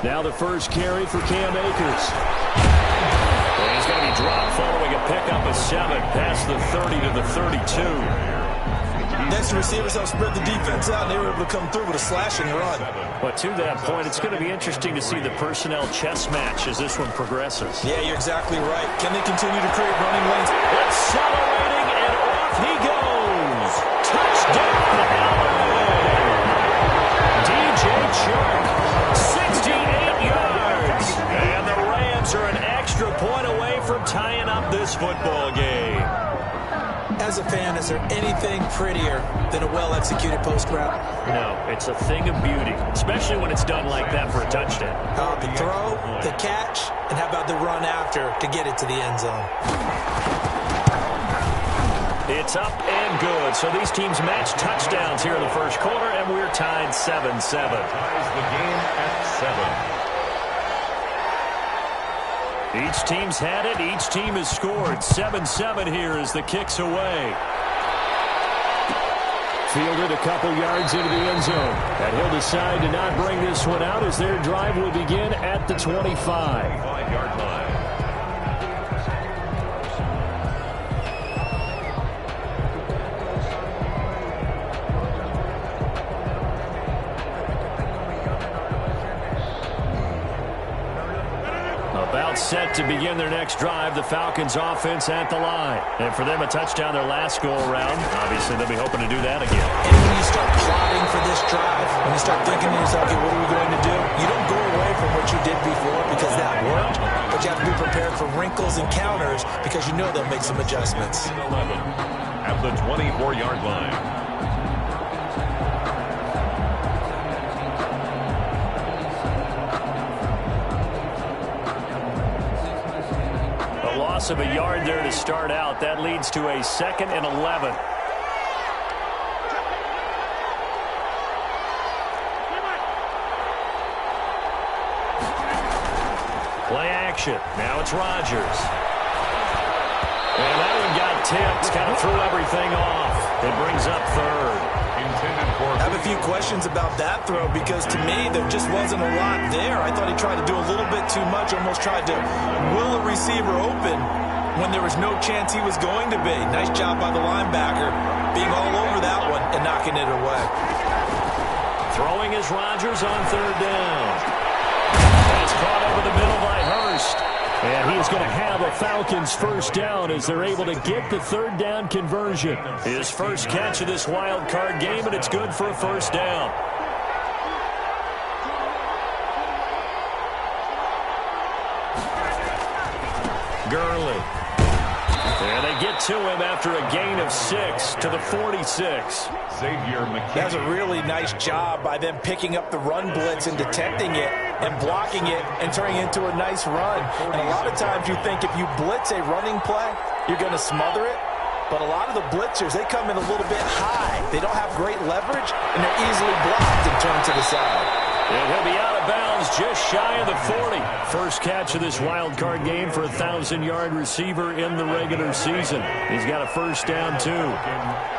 Now the first carry for Cam Akers. And he's going to be dropped following a pickup of 7 past the 30 to the 32. Next, the receivers help spread the defense out, and they were able to come through with a slashing run. But to that point, it's going to be interesting to see the personnel chess match as this one progresses. Yeah, you're exactly right. Can they continue to create running lanes? Accelerating, and off he goes. Touchdown, DJ Chark, 68 yards. And the Rams are an extra point away from tying up this football game. As a fan, is there anything prettier than a well-executed post route? No, it's a thing of beauty, especially when it's done like that for a touchdown. The throw, the catch, and how about the run after to get it to the end zone? It's up and good. So these teams match touchdowns here in the first quarter, and we're tied 7-7. Ties the game at 7. Each team's had it. Each team has scored. 7-7 here as the kick's away. Fielded a couple yards into the end zone. And he'll decide to not bring this one out as their drive will begin at the 25. 5-yard line. About set to begin their next drive, the Falcons offense at the line. And for them, a touchdown their last go-around. Obviously, they'll be hoping to do that again. And when you start plotting for this drive, when you start thinking to yourself, okay, what are we going to do? You don't go away from what you did before because that worked, but you have to be prepared for wrinkles and counters because you know they'll make some adjustments. 11 at the 24-yard line. Of a yard there to start out. That leads to a 2nd and 11. Play action. Now it's Rodgers. And that one got tipped. Kind of threw everything off. It brings up 3rd. I have a few questions about that throw because to me there just wasn't a lot there. I thought he tried to do a little bit too much, almost tried to will a receiver open when there was no chance he was going to be. Nice job by the linebacker being all over that one and knocking it away. Throwing is Rodgers on 3rd down. That's caught over the middle by Hurst. And he is going to have a Falcons first down as they're able to get the 3rd down conversion. His first catch of this wild card game, and it's good for a first down. Gurley. And they get to him after a gain of 6 to the 46. That's a really nice job by them picking up the run blitz and detecting it and blocking it and turning it into a nice run. And a lot of times you think if you blitz a running play, you're going to smother it. But a lot of the blitzers, they come in a little bit high. They don't have great leverage, and they're easily blocked and turned to the side. And he'll be out of bounds just shy of the 40. First catch of this wild card game for a 1,000-yard receiver in the regular season. He's got a first down, too.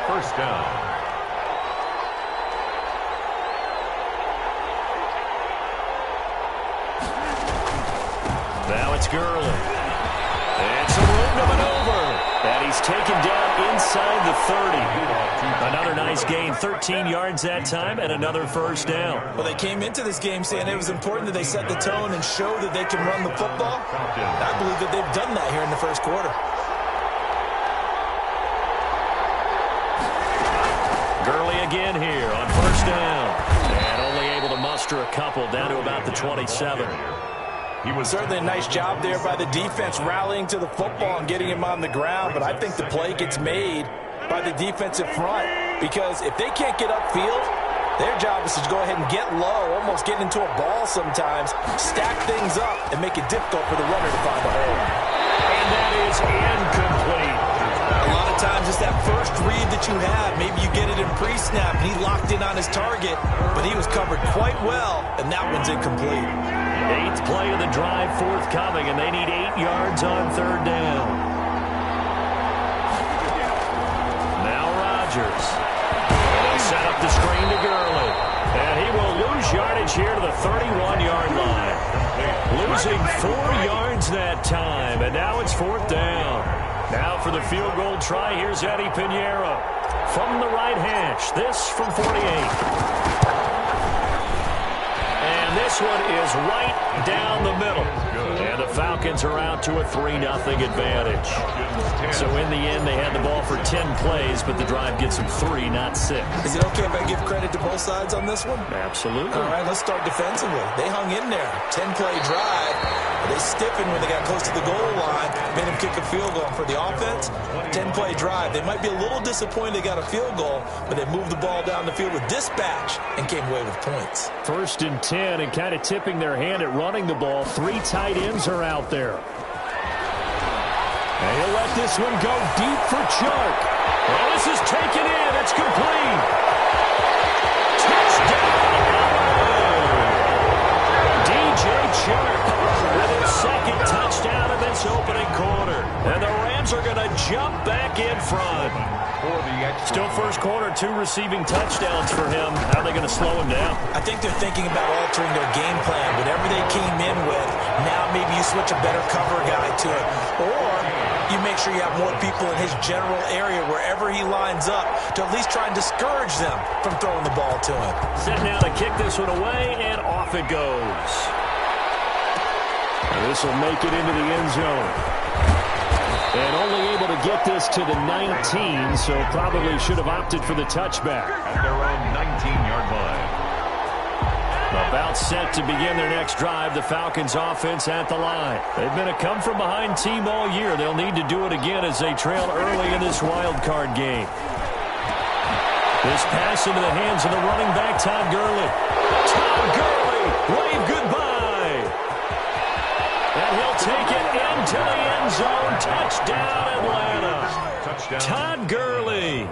First down. Now it's Gurley. And some room to maneuver. And he's taken down inside the 30. Another nice gain, 13 yards that time, and another first down. Well, they came into this game saying it was important that they set the tone and show that they can run the football. I believe that they've done that here in the first quarter. Gurley again here on first down. And only able to muster a couple down to about the 27. He was certainly a nice job there by the defense rallying to the football and getting him on the ground, but I think the play gets made by the defensive front because if they can't get upfield, their job is to go ahead and get low, almost get into a ball sometimes, stack things up, and make it difficult for the runner to find a hole. And that is incomplete. A lot of times it's that first read that you have. Maybe you get it in pre-snap, and he locked in on his target, but he was covered quite well, and that one's incomplete. 8th play of the drive forthcoming, and they need 8 yards on 3rd down. Now Rodgers. And they set up the screen to Gurley. And he will lose yardage here to the 31-yard line. Losing 4 yards that time, and now it's 4th down. Now for the field goal try, here's Eddie Pinheiro from the right hash. This from 48. And this one is right down the middle. And the Falcons are out to a 3-0 advantage. So in the end, they had the ball for 10 plays, but the drive gets them 3, not 6. Is it okay if I give credit to both sides on this one? Absolutely. All right, let's start defensively. They hung in there. 10-play drive. They stiffened when they got close to the goal line, made them kick a field goal. For the offense, 10-play drive. They might be a little disappointed they got a field goal, but they moved the ball down the field with dispatch and came away with points. 1st and 10, and kind of tipping their hand at running the ball. 3 tight ends are out there. And he'll let this one go deep for Chark. Well, this is taken in. It's complete. Touchdown. DJ Chark with his 2nd touchdown in this opening quarter. And the Rams are going to jump back in front. Still first quarter, 2 receiving touchdowns for him. How are they going to slow him down? I think they're thinking about altering their game plan. Whatever they came in with, now maybe you switch a better cover guy to it. Or you make sure you have more people in his general area wherever he lines up to at least try and discourage them from throwing the ball to him. Set now to kick this one away, and off it goes. This will make it into the end zone. And only able to get this to the 19, so probably should have opted for the touchback. At their own 19-yard line. About set to begin their next drive, the Falcons offense at the line. They've been a come-from-behind team all year. They'll need to do it again as they trail early in this wild card game. This pass into the hands of the running back, Todd Gurley. Todd Gurley, wave goodbye. And he'll take it into the end zone. Touchdown, Atlanta. Touchdown. Todd Gurley,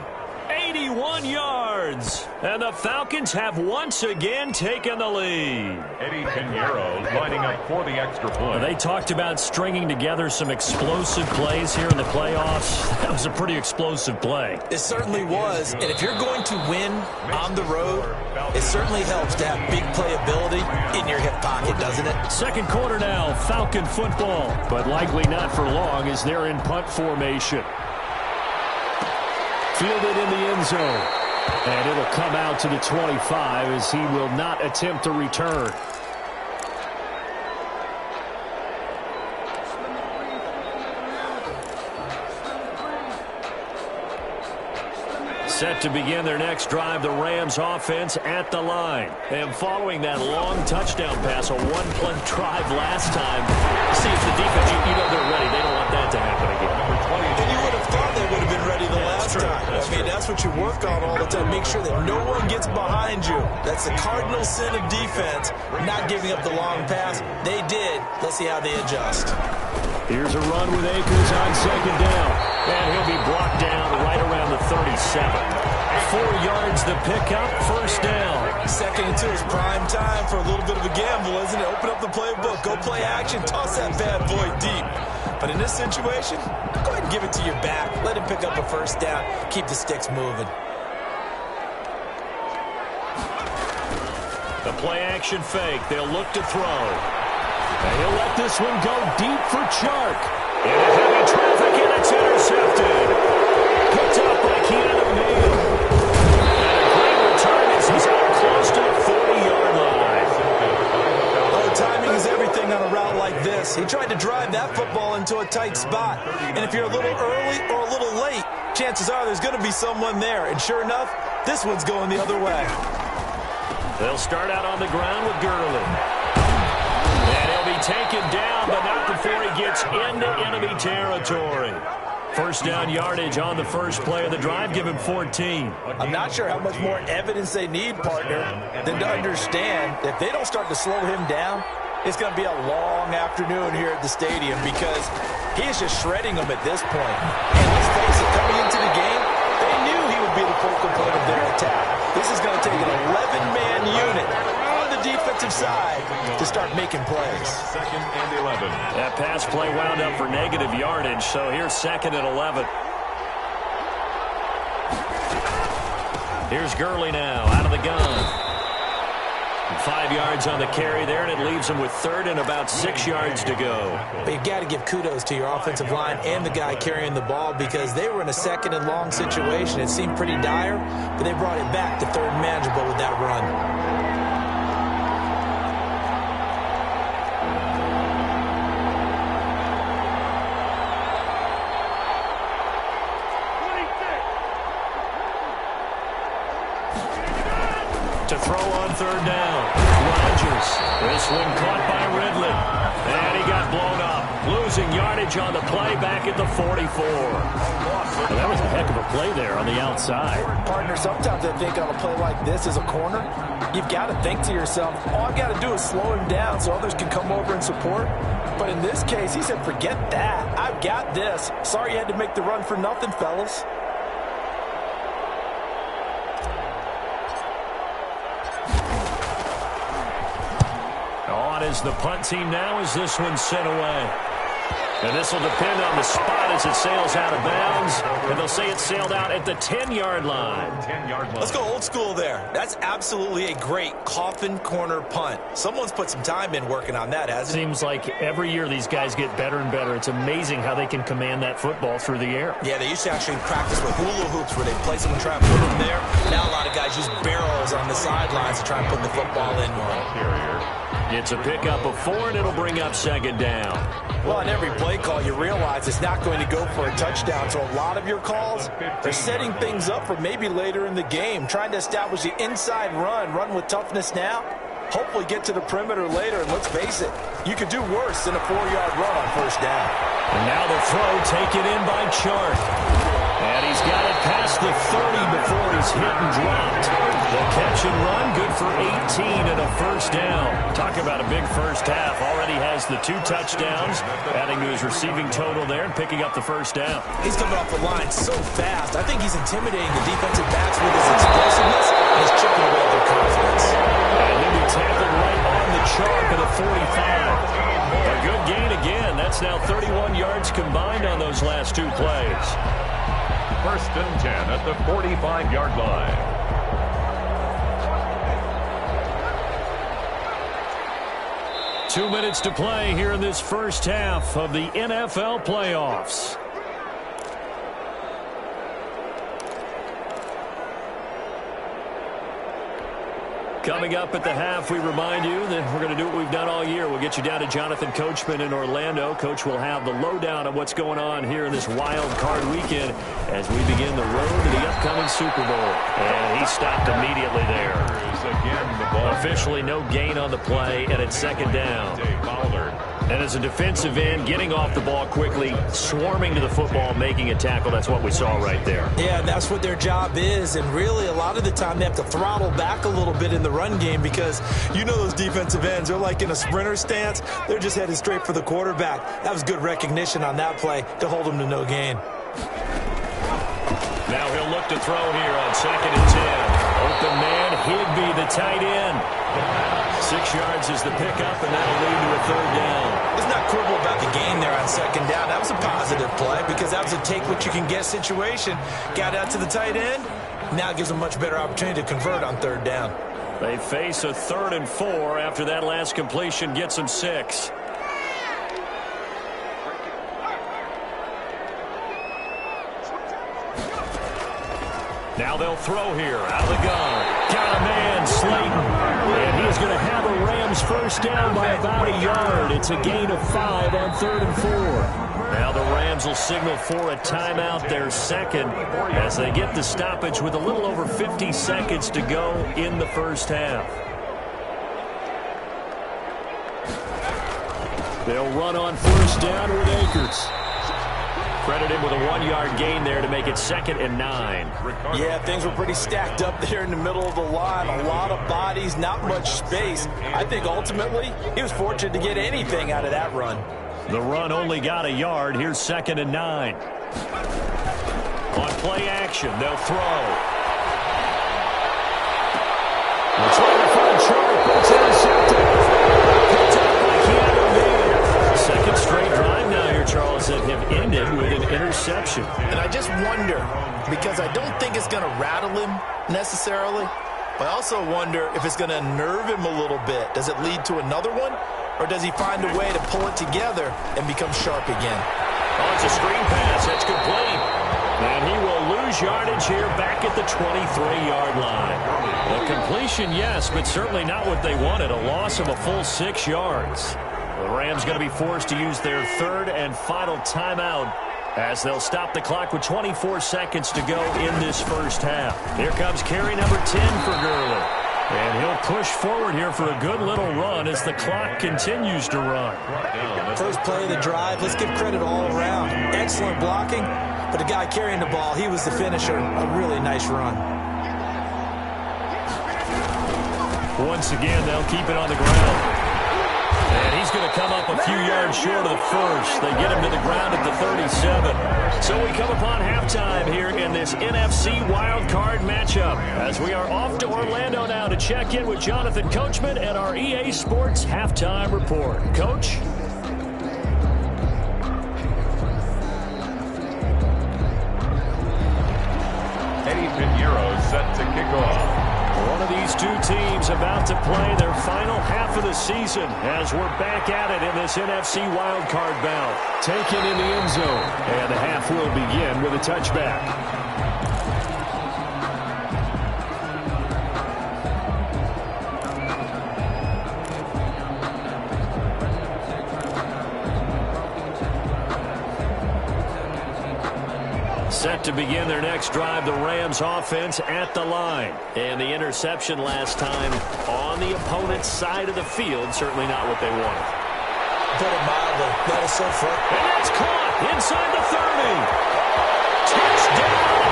81 yards. And the Falcons have once again taken the lead. Eddie Pinheiro lining up for the extra point. They talked about stringing together some explosive plays here in the playoffs. That was a pretty explosive play. It certainly was. And if you're going to win on the road, it certainly helps to have big playability in your hip pocket, doesn't it? 2nd quarter now, Falcon football. But likely not for long as they're in punt formation. Fielded in the end zone. And it'll come out to the 25 as he will not attempt to return. Set to begin their next drive, the Rams offense at the line. And following that long touchdown pass, a 1-play drive last time, see if the defense, you know they're ready. They don't want that to happen again. And you would have thought they would have been ready the last time. I mean, that's what you work on all the time. Make sure that no one gets behind you. That's the cardinal sin of defense, not giving up the long pass. They did. Let's see how they adjust. Here's a run with Akers on 2nd down. And he'll be blocked down right around the 37. 4 yards the pickup, 1st down. 2nd and 2 is prime time for a little bit of a gamble, isn't it? Open up the playbook, go play action, toss that bad boy deep. But in this situation, go ahead and give it to your back. Let him pick up a 1st down. Keep the sticks moving. The play action fake. They'll look to throw. And he'll let this one go deep for Chark. Into heavy traffic, and it's intercepted. Picked up by Keanu Neal. And a great return as he's out close to the 40-yard line. Oh, timing is everything on a route like this. He tried to drive that football into a tight spot. And if you're a little early or a little late, chances are there's going to be someone there. And sure enough, this one's going the other way. They'll start out on the ground with Gurley. And he'll be taken down, but not before he gets into enemy territory. 1st down yardage on the first play of the drive. Give him 14. I'm not sure how much more evidence they need, partner, than to understand that if they don't start to slow him down, it's going to be a long afternoon here at the stadium because he is just shredding them at this point. And let's face it, coming into the game, they knew he would be the focal point of their attack. This is going to take an 11-man unit on the defensive side to start making plays. 2nd and 11. That pass play wound up for negative yardage, so here's 2nd and 11. Here's Gurley now, out of the gun. 5 yards on the carry there, and it leaves them with third and about 6 yards to go. But you've got to give kudos to your offensive line and the guy carrying the ball because they were in a second and long situation. It seemed pretty dire, but they brought it back to third and manageable with that run. To throw on third down. Rodgers. This one caught by Ridley. And he got blown up. Losing yardage on the play back at the 44. Well, that was a heck of a play there on the outside. Partner, sometimes I think on a play like this as a corner, you've got to think to yourself, all I've got to do is slow him down so others can come over and support. But in this case, he said, forget that. I've got this. Sorry you had to make the run for nothing, fellas. On is the punt team now as this one's sent away. And this will depend on the spot as it sails out of bounds. And they'll say it sailed out at the 10-yard line. Let's go old school there. That's absolutely a great coffin corner punt. Someone's put some time in working on that, hasn't it? Seems like every year these guys get better and better. It's amazing how they can command that football through the air. Yeah, they used to actually practice with hula hoops where they place them and try and put them there. Now a lot of guys use barrels on the sidelines to try and put the football in more. It's a pickup of 4, and it'll bring up second down. Well, on every play call, you realize it's not going to go for a touchdown. So a lot of your calls are setting things up for maybe later in the game, trying to establish the inside run with toughness now, hopefully get to the perimeter later. And let's face it, you could do worse than a 4-yard run on first down. And now the throw taken in by Chark. And he's got it past the 30 before he's hit and dropped. The catch and run, good for 18 and a first down. Talk about a big first half. Already has the 2 touchdowns, adding to his receiving total there and picking up the first down. He's coming off the line so fast. I think he's intimidating the defensive backs with his explosiveness and he's chipping away their confidence. And he'll be tackled right on the Chark at a 45. A good gain again. That's now 31 yards combined on those last 2 plays. First and 10 at the 45-yard line. Two minutes to play here in this first half of the NFL playoffs. Coming up at the half, we remind you that we're going to do what we've done all year. We'll get you down to Jonathan Coachman in Orlando. Coach will have the lowdown on what's going on here in this wild card weekend as we begin the road to the upcoming Super Bowl. And he stopped immediately there. Officially no gain on the play, and it's second down. And as a defensive end, getting off the ball quickly, swarming to the football, making a tackle, that's what we saw right there. Yeah, that's what their job is, and really a lot of the time they have to throttle back a little bit in the run game because you know those defensive ends, they're like in a sprinter stance. They're just headed straight for the quarterback. That was good recognition on that play to hold them to no gain. Now he'll look to throw here on second and 10. Open man, Higbee, the tight end. 6 yards is the pickup, and that'll lead to a third down. Let's not quibble about the gain there on second down. That was a positive play because that was a take-what-you-can-get situation. Got out to the tight end. Now gives them a much better opportunity to convert on third down. They face a 3rd and 4 after that last completion gets them 6. Now they'll throw here out of the gun. Got a man, Slayton. And he's going to have a Rams first down by about a yard. It's a gain of 5 on 3rd and 4. Now the Rams will signal for a timeout, their second, as they get the stoppage with a little over 50 seconds to go in the first half. They'll run on first down with Akers. Credit him with a 1-yard gain there to make it 2nd and 9. Yeah, things were pretty stacked up there in the middle of the line. A lot of bodies, not much space. I think ultimately he was fortunate to get anything out of that run. The run only got a yard. Here's 2nd and 9. On play action, they'll throw. It's right in front of Chark. It's intercepted. Picked up by Keanu. Second straight drive now here, Charles, that have ended with an interception. And I just wonder, because I don't think it's going to rattle him necessarily, But I also wonder if it's going to unnerve him a little bit. Does it lead to another one? Or does he find a way to pull it together and become sharp again? Oh, it's a screen pass. That's complete. And he will lose yardage here back at the 23-yard line. A completion, yes, but certainly not what they wanted. A loss of a full 6 yards. The Rams going to be forced to use their third and final timeout as they'll stop the clock with 24 seconds to go in this first half. Here comes carry number 10 for Gurley. And he'll push forward here for a good little run as the clock continues to run. First play of the drive, let's give credit all around. Excellent blocking, but the guy carrying the ball, he was the finisher. A really nice run. Once again, they'll keep it on the ground. And he's going to come up a few yards short of the first. They get him to the ground at the 37. So we come upon halftime here in this NFC wildcard matchup as we are off to Orlando now to check in with Jonathan Coachman and our EA Sports halftime report. Coach? Eddie Pinheiro set to kick off. One of these two teams about to play their final half of the season as we're back at it in this NFC wildcard bout. Taken in the end zone. And the half will begin with a touchback. Set to begin their next drive, the Rams offense at the line. And the interception last time on the opponent's side of the field, certainly not what they wanted. Put it mildly. That is so far. And that's caught inside the 30. Touchdown!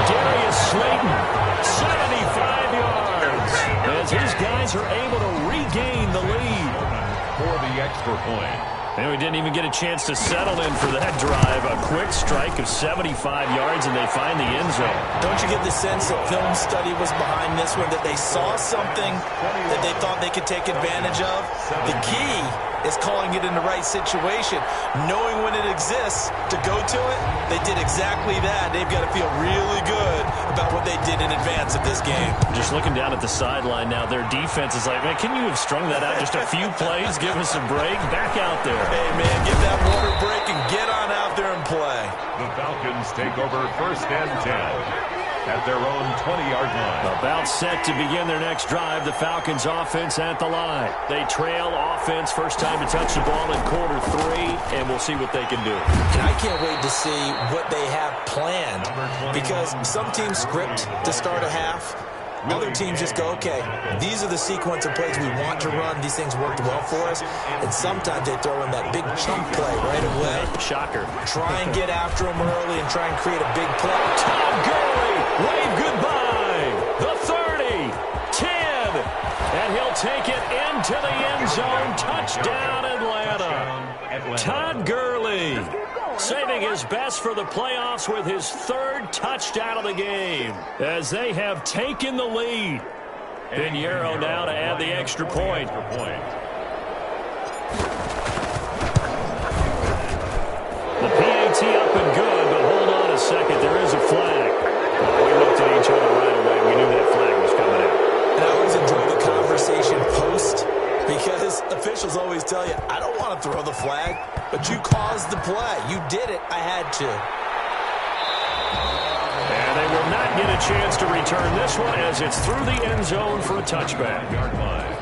Darius Slayton, 75 yards. As his guys are able to regain the lead. For the extra point. And we didn't even get a chance to settle in for that drive. A quick strike of 75 yards, and they find the end zone. Don't you get the sense that film study was behind this one, that they saw something that they thought they could take advantage of? The key is calling it in the right situation, knowing when it exists to go to it. They did exactly that. They've got to feel really good about what they did in advance of this game. Just looking down at the sideline now, their defense is like, man, can you have strung that out just a few plays? Give us a break. Back out there. Hey, man, get that water break and get on out there and play. The Falcons take over first and 10 at their own 20-yard line. About set to begin their next drive, the Falcons offense at the line. They trail offense, first time to touch the ball in quarter 3, and we'll see what they can do. And I can't wait to see what they have planned, because some teams script to start a half. Other teams just go, okay, these are the sequence of plays we want to run. These things worked well for us. And sometimes they throw in that big chunk play right away. Shocker. Try and get after them early and try and create a big play. Todd Gurley, wave goodbye. The 30, 10, and he'll take it into the end zone. Touchdown, Atlanta. Todd Gurley saving his best for the playoffs with his third touchdown of the game as they have taken the lead. Pinheiro now to add the extra point. The PAT up and good, but hold on a second. There is a flag. We looked at each other right away. We knew that flag was coming out. And I always enjoy the conversation post, because officials always tell you, I don't want to throw the flag, but you caused the play. You did it. I had to. And they will not get a chance to return this one as it's through the end zone for a touchback. Yard line.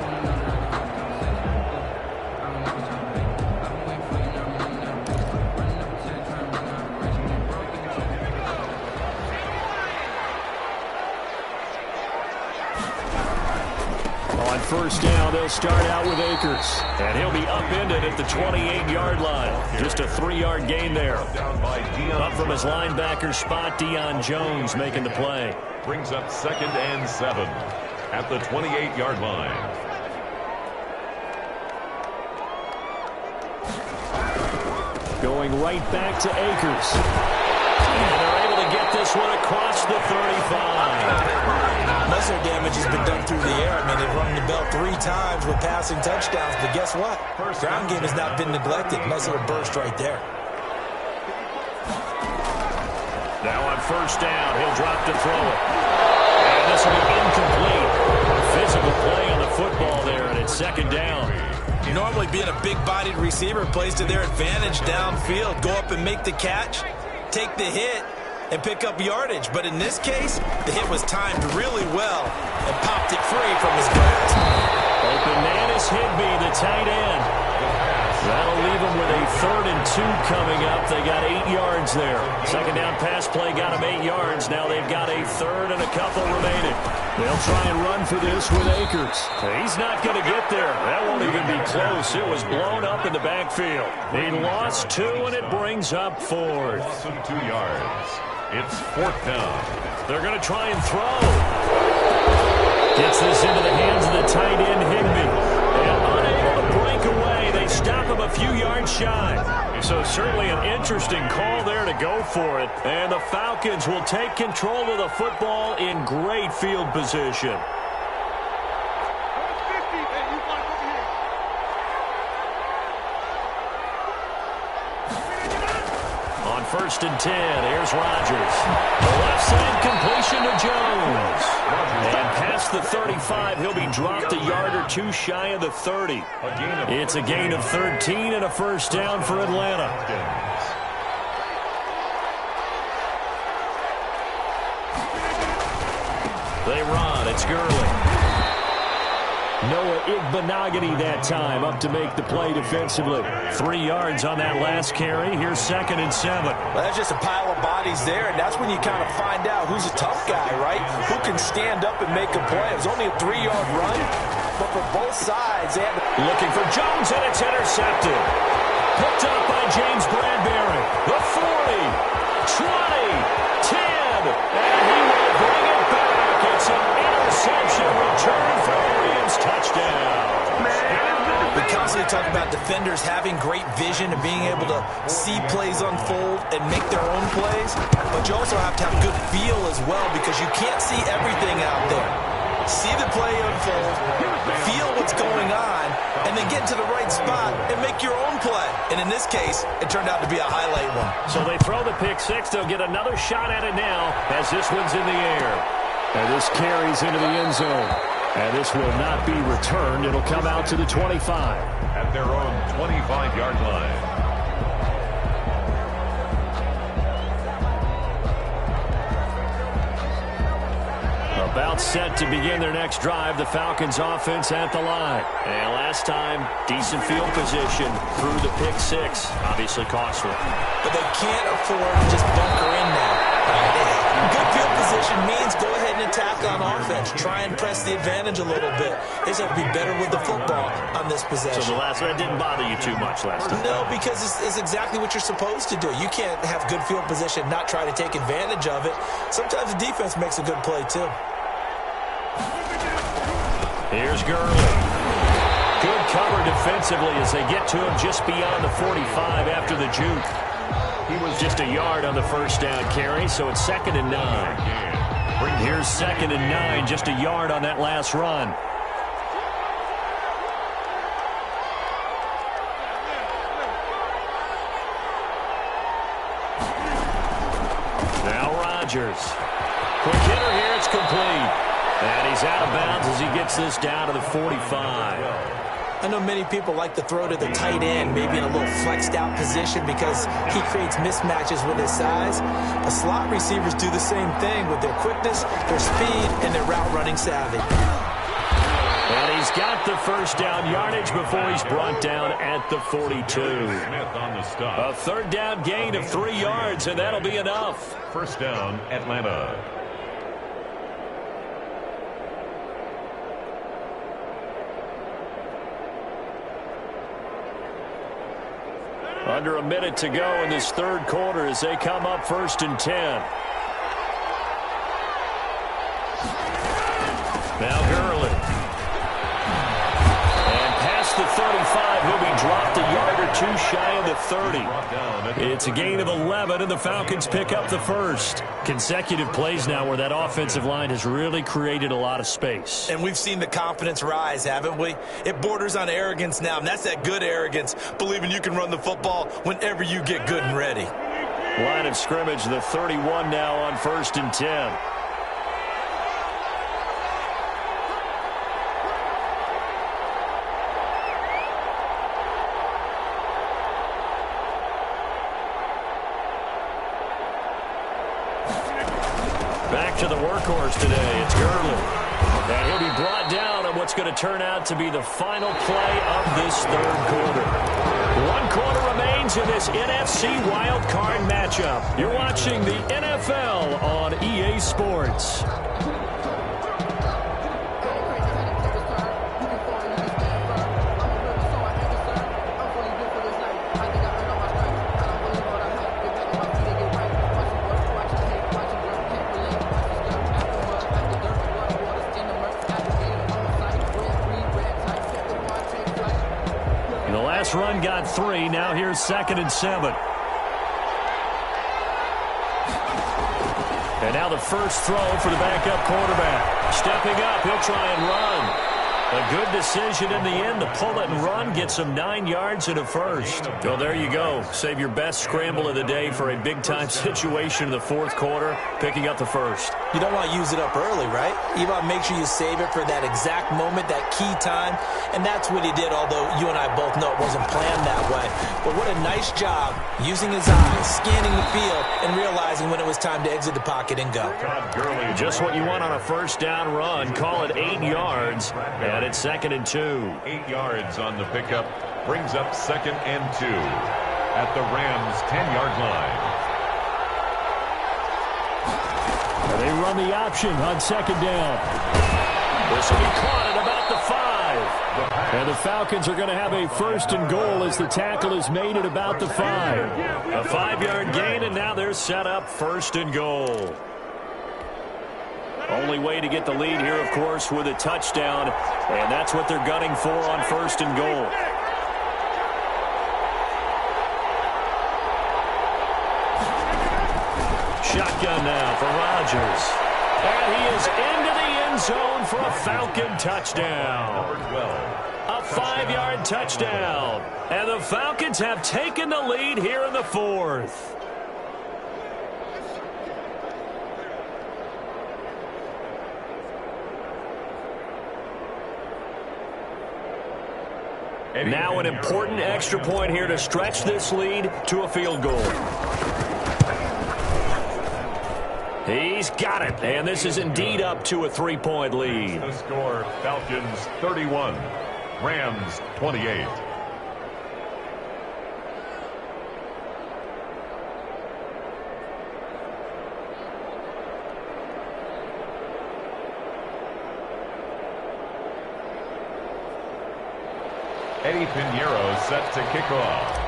On first down, they'll start out with Akers. And he'll be upended at the 28-yard line. Just a 3-yard gain there. Up from his linebacker spot, Deion Jones making the play. Brings up 2nd and 7 at the 28-yard line. Going right back to Akers. And they're able to get this one across the 35. Muscle damage has been done through the air. I mean, they've rung the bell 3 times with passing touchdowns, but guess what? Ground game has not been neglected. Nice little burst right there. Now on first down, he'll drop to throw it. This will be incomplete. Physical play on the football there, and it's second down. Normally being a big-bodied receiver plays to their advantage downfield. Go up and make the catch, take the hit, and pick up yardage. But in this case, the hit was timed really well and popped it free from his grasp. Open man is Higbee, the tight end. That'll leave them with a 3rd and 2 coming up. They got 8 yards there. Second down pass play got them 8 yards. Now they've got a 3rd and a couple remaining. They'll try and run for this with Akers. He's not going to get there. That won't even be close. It was blown up in the backfield. He lost 2, and it brings up 4th. Loss of 2 yards. It's 4th down. They're going to try and throw. Gets this into the hands of the tight end, Higbee. And unable to break away. They stop him a few yards shy. So certainly an interesting call there to go for it. And the Falcons will take control of the football in great field position. On 1st and 10, here's Rodgers. The left side completion to Jones. And past the 35, he'll be dropped a yard or 2 shy of the 30. It's a gain of 13 and a first down for Atlanta. They run. It's Gurley. Noah Igbenogany that time up to make the play defensively. 3 yards on that last carry. Here's 2nd and 7. Well, that's just a pile of bodies there, and that's when you kind of find out who's a tough guy, right? Who can stand up and make a play. It was only a 3-yard run, but for both sides, they had to... Looking for Jones, and it's intercepted. Picked up by James Bradbury. The 40, 20, 10, and he will bring it back. It's an interception return for Williams. Touchdown. We constantly talk about defenders having great vision and being able to see plays unfold and make their own plays, but you also have to have good feel as well because you can't see everything out there. See the play unfold, feel what's going on, and then get to the right spot and make your own play. And in this case, it turned out to be a highlight one. So they throw the pick 6. They'll get another shot at it now as this one's in the air. And this carries into the end zone. And this will not be returned. It'll come out to the 25. At their own 25-yard line. About set to begin their next drive. The Falcons offense at the line. And last time, decent field position through the pick 6. Obviously costly. But they can't afford to just bunker in now. Good field position means go ahead and attack on offense. Try and press the advantage a little bit. They just have to be better with the football on this possession. So the last one didn't bother you too much last time? No, because it's exactly what you're supposed to do. You can't have good field position, not try to take advantage of it. Sometimes the defense makes a good play, too. Here's Gurley. Good cover defensively as they get to him just beyond the 45 after the juke. He was just a yard on the first down carry, so it's 2nd and 9. Here's 2nd and 9, just a yard on that last run. Now Rodgers. Quick hitter here, it's complete. And he's out of bounds as he gets this down to the 45. I know many people like to throw to the tight end, maybe in a little flexed out position because he creates mismatches with his size. But slot receivers do the same thing with their quickness, their speed, and their route running savvy. And he's got the first down yardage before he's brought down at the 42. A 3rd down gain of 3 yards, and that'll be enough. First down, Atlanta. Under a minute to go in this 3rd quarter as they come up 1st and 10. Now Gurley. And past the 35, he'll be dropped a yard or 2 shy of the 30. It's a gain of 11, and the Falcons pick up the first. Consecutive plays now where that offensive line has really created a lot of space. And we've seen the confidence rise, haven't we? It borders on arrogance now, and that's that good arrogance, believing you can run the football whenever you get good and ready. Line of scrimmage, the 31 now on 1st and 10. Back to the workhorse today. It's Gurley. And he'll be brought down on what's going to turn out to be the final play of this third quarter. 1 quarter remains in this NFC wildcard matchup. You're watching the NFL on EA Sports. Run got 3. Now here's 2nd and 7. And now the first throw for the backup quarterback. Stepping up, he'll try and run. A good decision in the end to pull it and run. Gets him 9 yards and a first. So there you go. Save your best scramble of the day for a big-time situation in the fourth quarter, picking up the first. You don't want to use it up early, right? You want to make sure you save it for that exact moment, that key time. And that's what he did, although you and I both know it wasn't planned that way. But what a nice job using his eyes, scanning the field, and realizing when it was time to exit the pocket and go. Just what you want on a first down run. Call it 8 yards. And it's 2nd and 2. 8 yards on the pickup. Brings up 2nd and 2 at the Rams' 10-yard line. And they run the option on 2nd down. This will be caught at about the 5. And the Falcons are going to have a 1st and goal as the tackle is made at about the 5. A 5-yard gain, and now they're set up 1st and goal. Only way to get the lead here, of course, with a touchdown, and that's what they're gunning for on 1st and goal. Shotgun now for Rodgers. And he is into the end zone for a Falcon touchdown. A 5-yard touchdown. And the Falcons have taken the lead here in the 4th. Now an important extra point here to stretch this lead to a field goal. He's got it, and this is indeed up to a 3-point lead. The score, Falcons 31, Rams 28. Eddie Pinheiro set to kick off.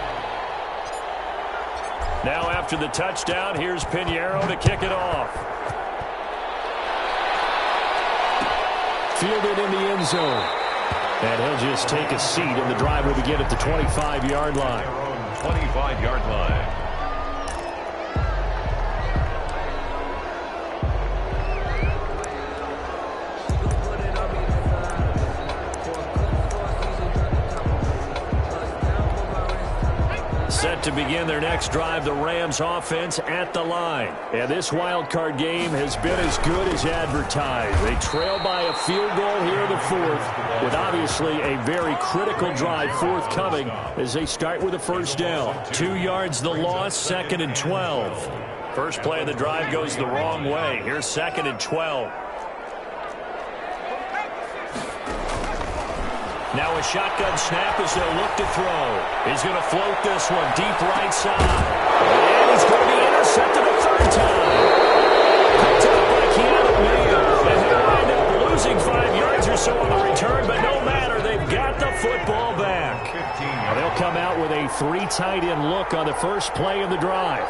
Now after the touchdown, here's Pinheiro to kick it off. Fielded in the end zone. And he'll just take a seat, and the drive will begin at the 25-yard line. 25-yard line. Set to begin their next drive, the Rams offense at the line. And this wild card game has been as good as advertised. They trail by a field goal here in the 4th, with obviously a very critical drive forthcoming as they start with a first down. 2 yards the loss, 2nd and 12. First play of the drive goes the wrong way. Here's 2nd and 12. Now a shotgun snap as they'll look to throw. He's going to float this one deep right side. And he's going to be intercepted a 3rd time. Picked up by Keanu Neal. And they'll wind up losing 5 yards or so on the return, but no matter, they've got the football back. They'll come out with a 3 tight end look on the first play of the drive.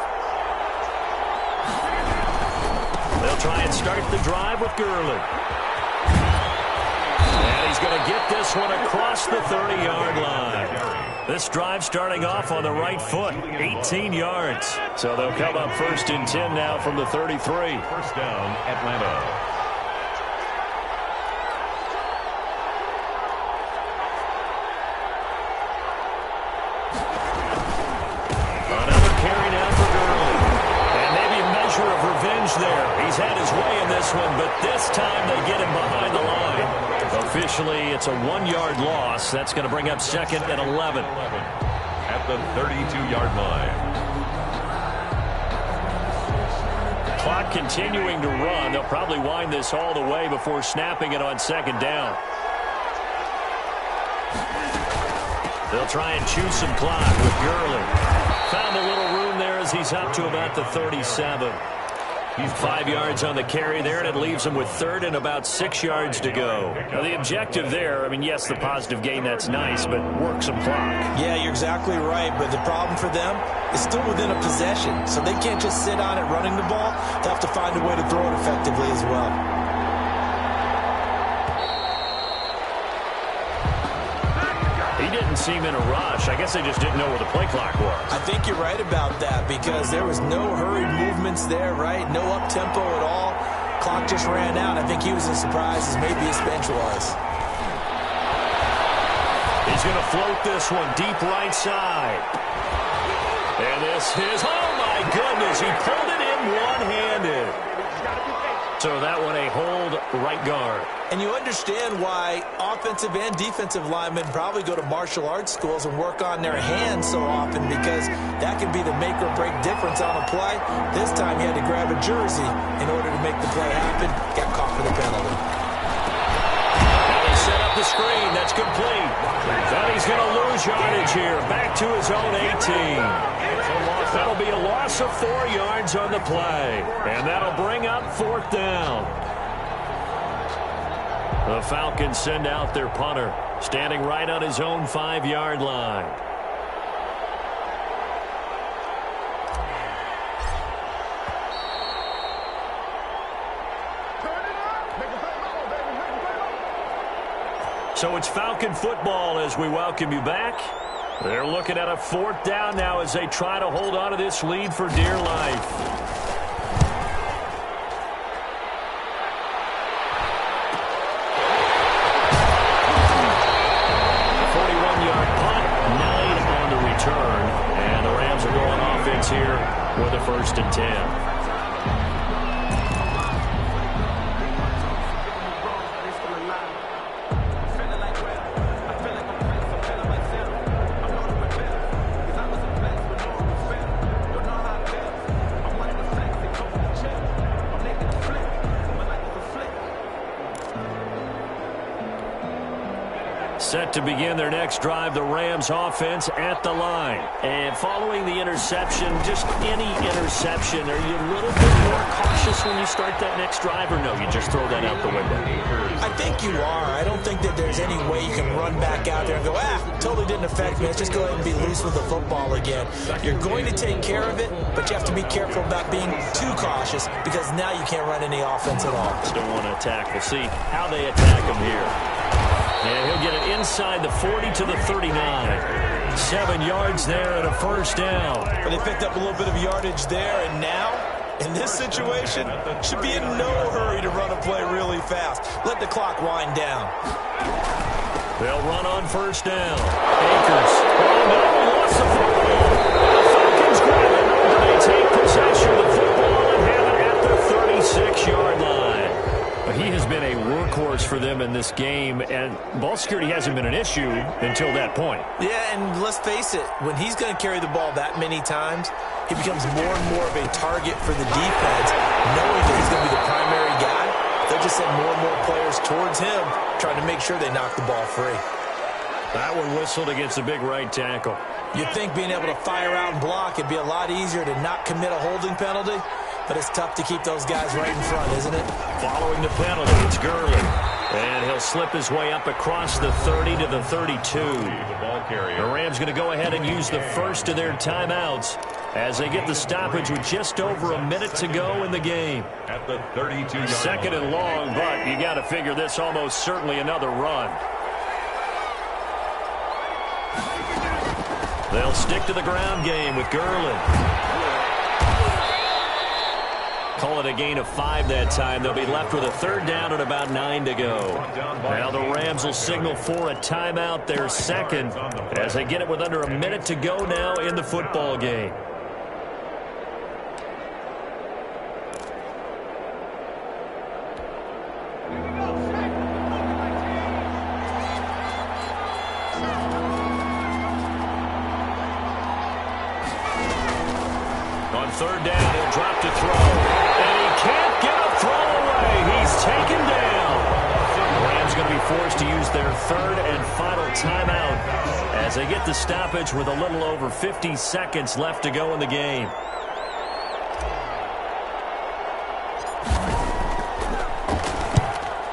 They'll try and start the drive with Gurley. And he's going to get this one across the 30-yard line. This drive starting off on the right foot, 18 yards. So they'll come up 1st and 10 now from the 33. First down, Atlanta. There. He's had his way in this one, but this time they get him behind the line. Officially, it's a 1-yard loss. That's going to bring up 2nd and 11. At the 32-yard line. Clock continuing to run. They'll probably wind this all the way before snapping it on second down. They'll try and chew some clock with Gurley. Found a little room there as he's up to about the 37. He's 5 yards on the carry there, and it leaves him with third and about 6 yards to go. Now, the objective there, I mean, yes, the positive gain, that's nice, but work some clock. Yeah, you're exactly right, but the problem for them is still within a possession, so they can't just sit on it running the ball. They'll have to find a way to throw it effectively as well. He didn't seem in a rush. I guess they just didn't know where the play clock was. I think you're right about that because there was no hurried movements there, right? No up-tempo at all. Clock just ran out. I think he was as surprised as maybe his bench was. He's going to float this one deep right side. And this is, oh my goodness, he pulled it in one-handed. So that one a hold right guard. And you understand why offensive and defensive linemen probably go to martial arts schools and work on their hands so often because that can be the make or break difference on a play. This time he had to grab a jersey in order to make the play happen. Got caught for the penalty. Now they set up the screen. That's complete. But he's going to lose yardage here. Back to his own 18. That'll be a loss of 4 yards on the play. And that'll bring up fourth down. The Falcons send out their punter, standing right on his own 5-yard line. So it's Falcon football as we welcome you back. They're looking at a fourth down now as they try to hold on to this lead for dear life. A 41-yard punt, 9 on the return, and the Rams are going offense here with a 1st and 10. Set to begin their next drive, the Rams offense at the line. And following the interception, just any interception, are you a little bit more cautious when you start that next drive, or no, you just throw that out the window? I think you are. I don't think that there's any way you can run back out there and go, totally didn't affect me. Let's just go ahead and be loose with the football again. You're going to take care of it, but you have to be careful about being too cautious because now you can't run any offense at all. Still want to attack. We'll see how they attack him here. And he'll get it inside the 40 to the 39. 7 yards there and a 1st down. But they picked up a little bit of yardage there, and now, in this situation, should be in no hurry to run a play really fast. Let the clock wind down. They'll run on 1st down. Akers. Oh, no, lost the football. The Falcons grab it, but they take possession of the football and have it at the 36-yard line. He has been a workhorse for them in this game, and ball security hasn't been an issue until that point. Yeah, and let's face it, when he's going to carry the ball that many times, he becomes more and more of a target for the defense, knowing that he's going to be the primary guy. They'll just send more and more players towards him, trying to make sure they knock the ball free. That one whistled against the big right tackle. You'd think being able to fire out and block, it'd be a lot easier to not commit a holding penalty. But it's tough to keep those guys right in front, isn't it? Following the penalty, it's Gurley. And he'll slip his way up across the 30 to the 32. The Rams going to go ahead and use the first of their timeouts as they get the stoppage with just over a minute to go in the game. At the 32-yard 2nd and long, but you got to figure this almost certainly another run. They'll stick to the ground game with Gurley. Call it a gain of 5 that time. They'll be left with a 3rd down and about 9 to go. Now the Rams will signal for a timeout, their 2nd, as they get it with under a minute to go now in the football game. On 3rd down, he'll drop to throw. And he forced to use their third and final timeout as they get the stoppage with a little over 50 seconds left to go in the game.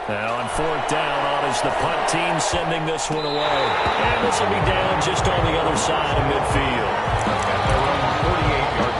Now on fourth down, on is the punt team sending this one away. And this will be down just on the other side of midfield. At their own 48-yard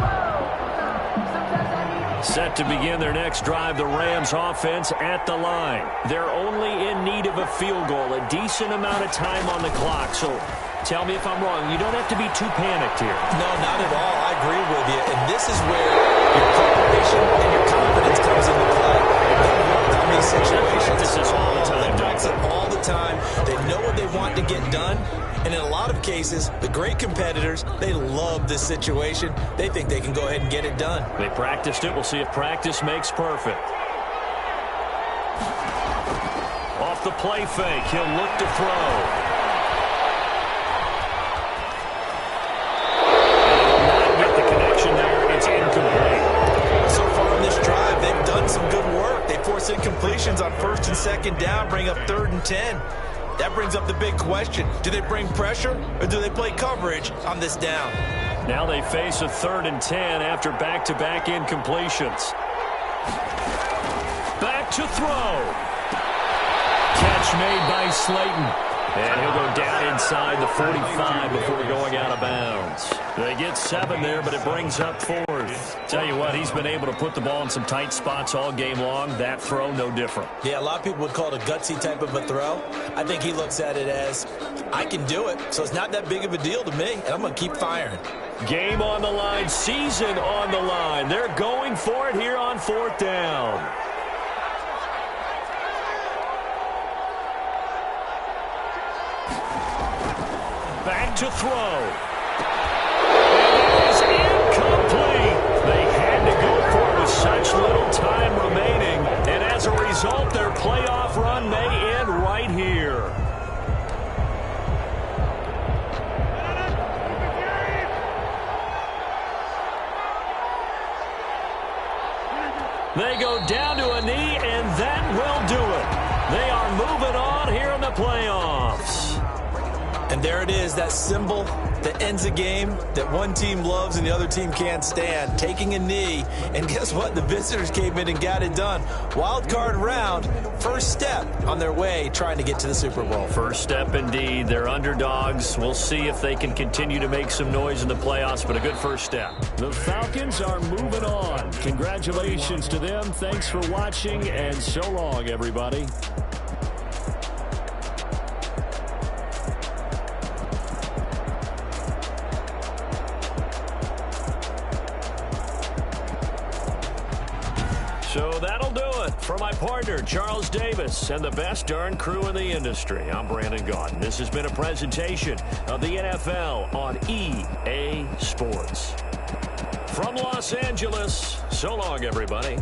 line. Set to begin their next drive, the Rams offense at the line. They're only in need of a field goal, a decent amount of time on the clock. So tell me if I'm wrong. You don't have to be too panicked here. No, not at all. I agree with you. And this is where your preparation and your confidence comes into play. They work on these situations. This is all the time. They practice it all the time. They know what they want to get done. And in a lot of cases, the great competitors, they love this situation. They think they can go ahead and get it done. They practiced it. We'll see if practice makes perfect. Off the play fake, he'll look to throw. Some good work. They force incompletions on first and second down, bring up 3rd and 10. That brings up the big question. Do they bring pressure or do they play coverage on this down? Now they face a 3rd and 10 after back-to-back incompletions. Back to throw. Catch made by Slayton. And he'll go down inside the 45 before going out of bounds. They get 7 there, but it brings up 4th. Tell you what, he's been able to put the ball in some tight spots all game long. That throw, no different. Yeah, a lot of people would call it a gutsy type of a throw. I think he looks at it as, I can do it, so it's not that big of a deal to me, and I'm going to keep firing. Game on the line, season on the line. They're going for it here on 4th down. Back to throw. It is incomplete. They had to go for it with such little time remaining. And as a result, their playoff run may end right here. They go down to a knee, and that will do it. They are moving on here in the playoffs. And there it is, that symbol that ends a game that one team loves and the other team can't stand. Taking a knee, and guess what? The visitors came in and got it done. Wild card round, first step on their way trying to get to the Super Bowl. First step indeed. They're underdogs. We'll see if they can continue to make some noise in the playoffs, but a good first step. The Falcons are moving on. Congratulations to them. Thanks for watching, and so long, everybody. So that'll do it. For my partner, Charles Davis, and the best darn crew in the industry, I'm Brandon Gaudin. This has been a presentation of the NFL on EA Sports. From Los Angeles, so long, everybody.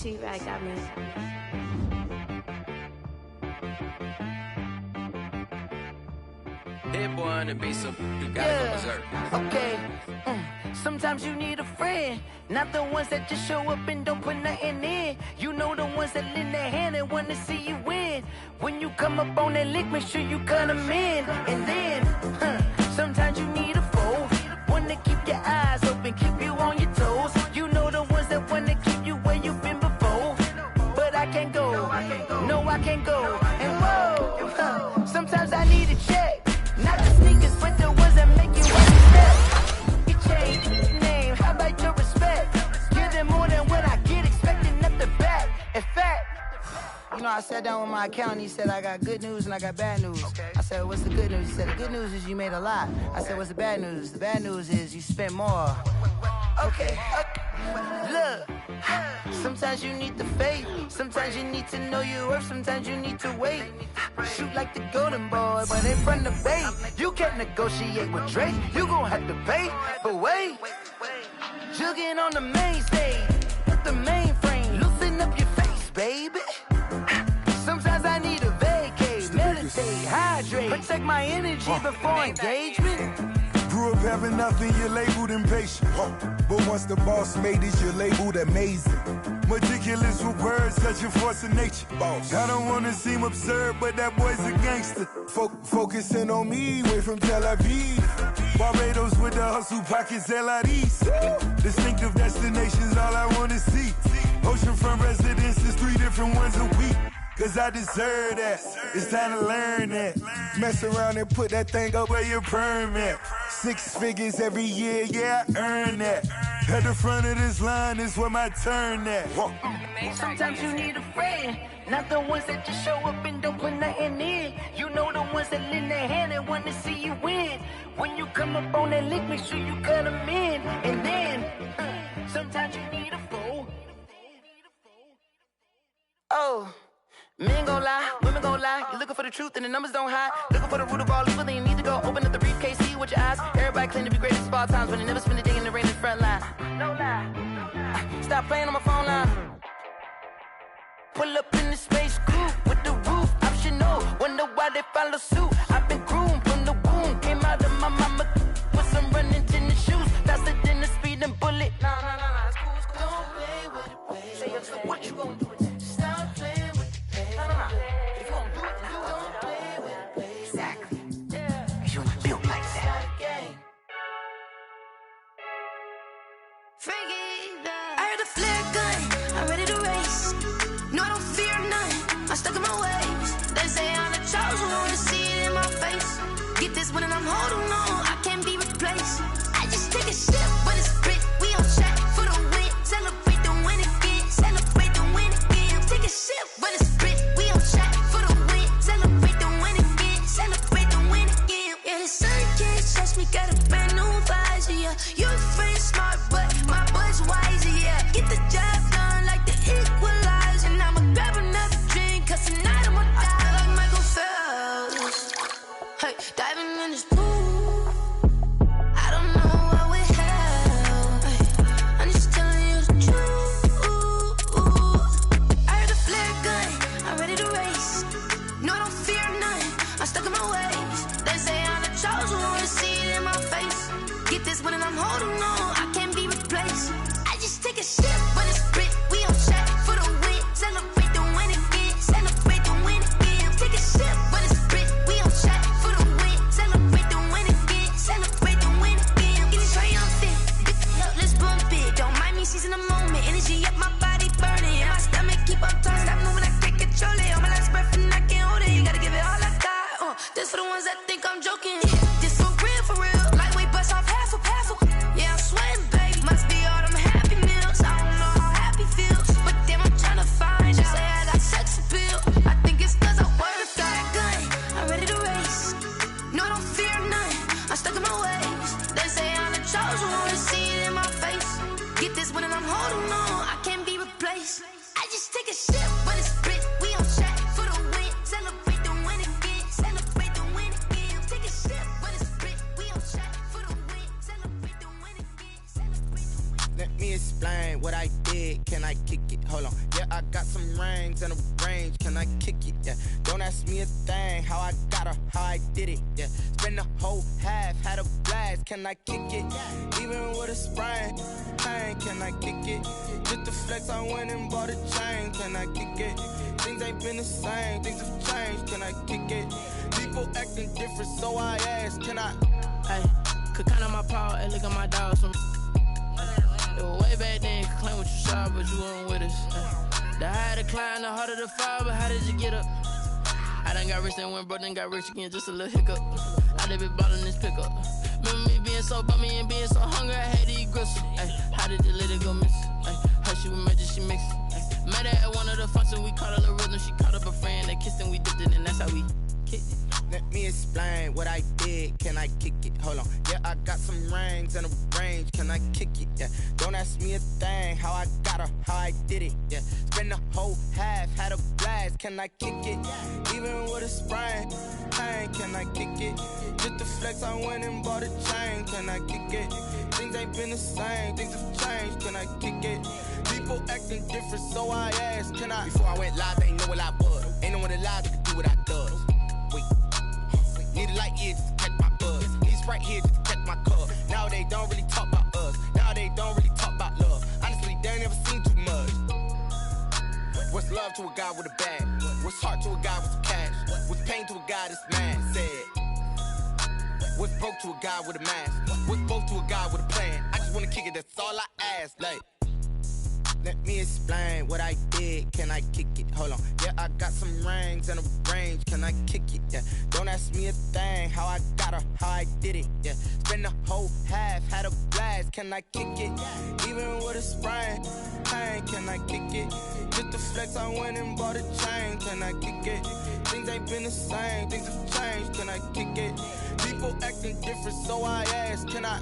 T-Rag got me. Hit boy on the beat, so you gotta go berserk. Okay. Sometimes you need a friend, not the ones that just show up and don't put nothing in. You know the ones that lend their hand and want to see you win. When you come up on that lick, make sure you cut them in. And then, sometimes you need a foe, one to keep your eyes open, keep you on your toes. You know the ones that want to keep you where you've been before. But I can't go, no I can't go. And whoa, sometimes I need a check. Not the sneakers, but the ones that make you understand. You change name, how about your respect? Give them more than what I get, expecting nothing back. In fact, you know, I sat down with my accountant, he said I got good news and I got bad news. I said, what's the good news? He said, the good news is you made a lot. I said, what's the bad news? The bad news is you spent more. Okay, look, sometimes you need the faith, sometimes you need to know your worth, sometimes you need to wait. Shoot like the golden boy, but in front of Bay, you can't negotiate with Drake, you gon' have to pay. But wait, jugging on the main stage, with the mainframe, loosen up your face, baby. Sometimes I need a vacate, meditate, hydrate, protect my energy before engagement. Grew up having nothing, you're labeled impatient. But once the boss made it, you're labeled amazing. Meticulous with words, such a force of nature. I don't wanna seem absurd, but that boy's a gangster. Focusing on me, way from Tel Aviv. Barbados with the hustle pockets, LIDs. Distinctive destinations, all I wanna see. Oceanfront residences, 3 different ones a week. Cause I deserve that, it's time to learn that. Mess around and put that thing up where your permit. 6 figures every year, yeah, I earn that. At the front of this line is where my turn at. Sometimes you need a friend, not the ones that just show up and don't put nothing in. You know the ones that lend their hand and want to see you win. When you come up on that lick, make sure you cut them in. And then, sometimes you need a foe. Oh. Men gon' lie, women gon' lie. You're looking for the truth and the numbers don't hide. Looking for the root of all evil, then you need to go open up the briefcase, see with your eyes. Everybody claim to be greatest of all times, but they never spend a day in the rain in the front line. No lie. Stop playing on my phone line. Pull up in the space coupe with the roof optional. Wonder why they follow suit. I've been groomed from the womb. Came out of my mama with some running tennis shoes. Faster than the speeding bullet. Nah, it's cool, it's cool. Don't play with it, baby. Say what you gon' do? Stop playing. If you don't do it, then don't play with it, baby. Exactly. Yeah. Cause you ain't built like that. I heard a flare gun, I'm ready to race. No, I don't fear none, I'm stuck in my ways. They say I'm the chosen one, to see it in my face. Get this one and I'm holding on, I can't be replaced. I just take a sip when it's split, we on track for the win. Celebrate the win again, celebrate the win again. Take a sip when it's split. Me got a brand new visor, yeah. Your friend smart, but my boy's wiser, yeah. Get the job done like the equalizer. And I'ma grab another drink, cause tonight I'ma die like Michael Phelps. Hey, diving in this pool, I don't know what we have. Hey, I'm just telling you the truth. I heard a flare gun, I'm ready to race. No, I don't fear none, I'm stuck in my ways. They say I'm the chosen one, to see it in my face. Get this one and I'm holding on, I can't be replaced. I just take a sip when it's split, we on track for the win. Celebrate the win again, celebrate the win again. Take a sip when it's split, we on track for the win. Celebrate the win again, celebrate the win again. Get it triumphant, let's bump it. Don't mind me seizing the moment, energy up my body burning. And my stomach keep on turning, stop moving, I can't control it. On my last breath and I can't hold it, you gotta give it all I got. This for the ones that think I'm joking. This for real. Lightweight bust off half a. Yeah, I'm sweating, baby. Must be all them happy meals. I don't know how happy feels, but damn, I'm trying to find out. Say I got sex appeal. I think it's cause I work a gun. I'm ready to race. No, I don't fear none. I'm stuck in my ways. They say I'm the chosen one, to see it in my face. Get this one and I'm holding on, I can't be replaced. I just take a sip when it's split. We on track for the win. Celebrate the win again. Celebrate the win again. Take a sip when it's split. We on track for the win. Celebrate the win again. Celebrate the win. Let me explain what I did. did, can I kick it? Hold on, yeah, I got some rings and a range, can I kick it? Yeah, don't ask me a thing, how I got her, how I did it. Yeah, spend the whole half, had a blast, can I kick it? Even with a sprain, pain, can I kick it? Just the flex, I went and bought a chain, can I kick it? Things ain't been the same, things have changed, can I kick it? People acting different, so I ask, can I? Hey, could count on my power, and look at my dogs from. It was way back then, could claim what you saw, but you weren't with us. The higher the climb, the harder the fall, but how did you get up? I done got rich and went broke, then got rich again, just a little hiccup. I done been bottling this pickup. Remember me being so bummy and being so hungry, I had to eat gristle. Ay, how did the little go miss? Ay, her she was magic, she mixed. Ay, met her at one of the functions, we caught a little rhythm, she caught up a friend, they kissed and we dipped it, and that's how we kicked it. Let me explain what I did, can I kick it? Hold on, yeah, I got some rings and a range, can I kick it? Yeah, don't ask me a thing, how I got her, how I did it. Yeah, spend the whole half, had a blast, can I kick it? Even with a sprain, pain, can I kick it? Just the flex, I went and bought a chain, can I kick it? Things ain't been the same, things have changed, can I kick it? People acting different, so I asked, can I? Before I went live, they ain't know what I was. Ain't no one alive that could do what I does. Need a light here just to catch my buzz. Need Sprite here just to catch my cup. Now they don't really talk about us. Now they don't really talk about love. Honestly, they ain't never seen too much. What's love to a guy with a bag? What's heart to a guy with some cash? What's pain to a guy that's mad? Said. What's broke to a guy with a mask? What's both to a guy with a plan? I just wanna kick it, that's all I ask. Like, let me explain what I did, can I kick it? Hold on, yeah, I got some rings and a range, can I kick it? Yeah, don't ask me a thing, how I got her, how I did it. Yeah, spend the whole half, had a blast, can I kick it? Even with a sprain, pain, can I kick it? Just the flex, I went and bought a chain, can I kick it? Things ain't been the same, things have changed, can I kick it? People acting different, so I ask, can I?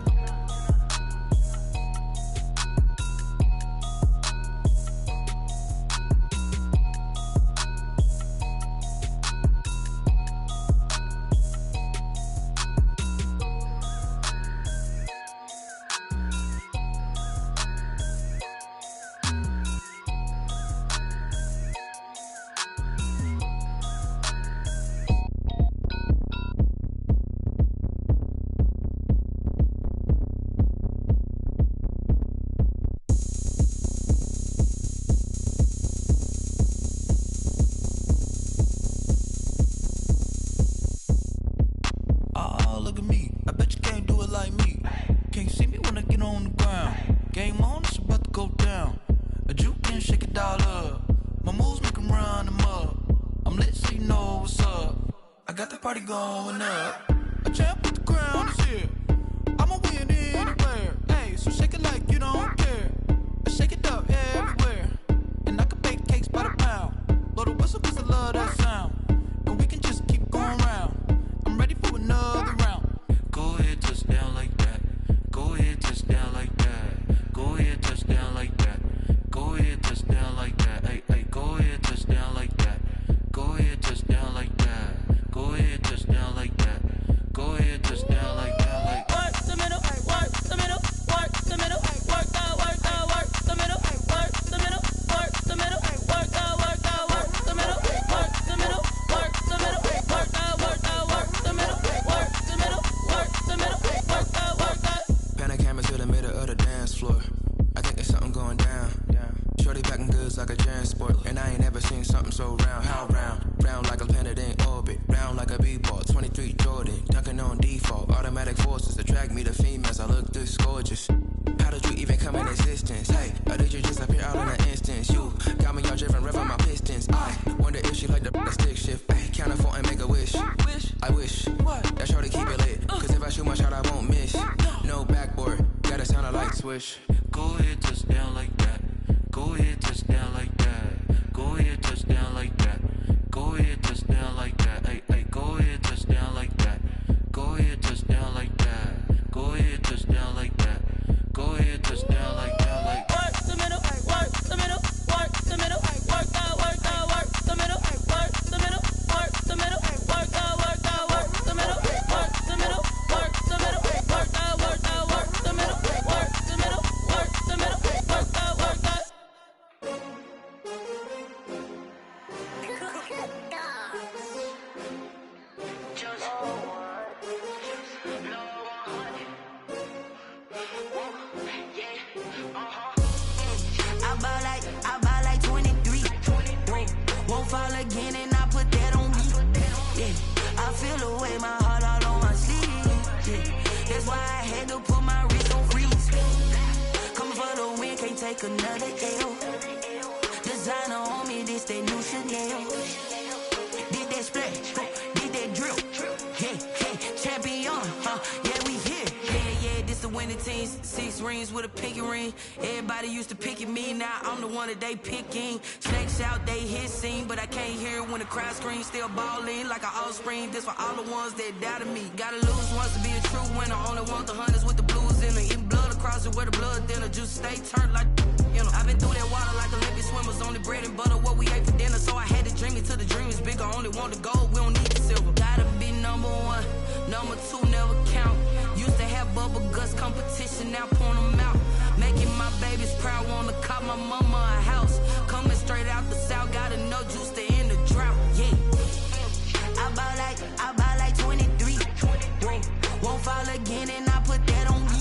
had to put my wrist on freeze. Coming for the win, can't take another L. Designer on me, this that new Chanel. Did that splash, did that drill. Yeah, champion, yeah, we here. Yeah, this the winning team. 6 rings with a pinky ring. Everybody used to pick at me, now I'm the one that they picking. Snakes out, they hit scene, but I can't hear it when the crowd screams. Still balling like an offspring. This for all the ones that doubted me. Gotta lose once to be a true winner. Only want the hunters with the blues in it. Eating blood across it where the blood thinner. Juice stay turned like, you know. I've been through that water like Olympic swimmers. Only bread and butter, what we ate for dinner. So I had to dream it till the dream is bigger. Only want the gold, we don't need the silver. Gotta be number 1, number 2 never count. Used to have bubble guts competition, now point them out. Making my babies proud, wanna cop my mama a house. Coming straight out the south, gotta know juice to end the drought. Yeah, I bought like 23. Won't fall again, and I put that on me.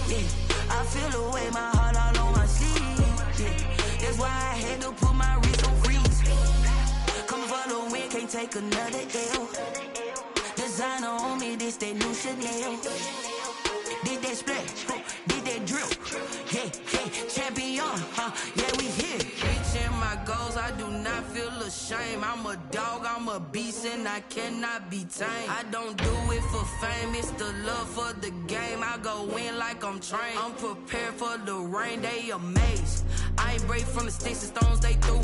Yeah, I feel the way, my heart all on my sleeve. Yeah, that's why I had to put my wrist on freeze. Coming for the win, can't take another L. Designer on me, this that new Chanel. Did that splash, did that drill. Yeah, champion, yeah, we here. Reaching my goals, I do not feel ashamed. I'm a dog, I'm a beast, and I cannot be tamed. I don't do it for fame, it's the love for the game. I go in like I'm trained. I'm prepared for the rain, they amazed. I ain't break from the sticks and stones they threw.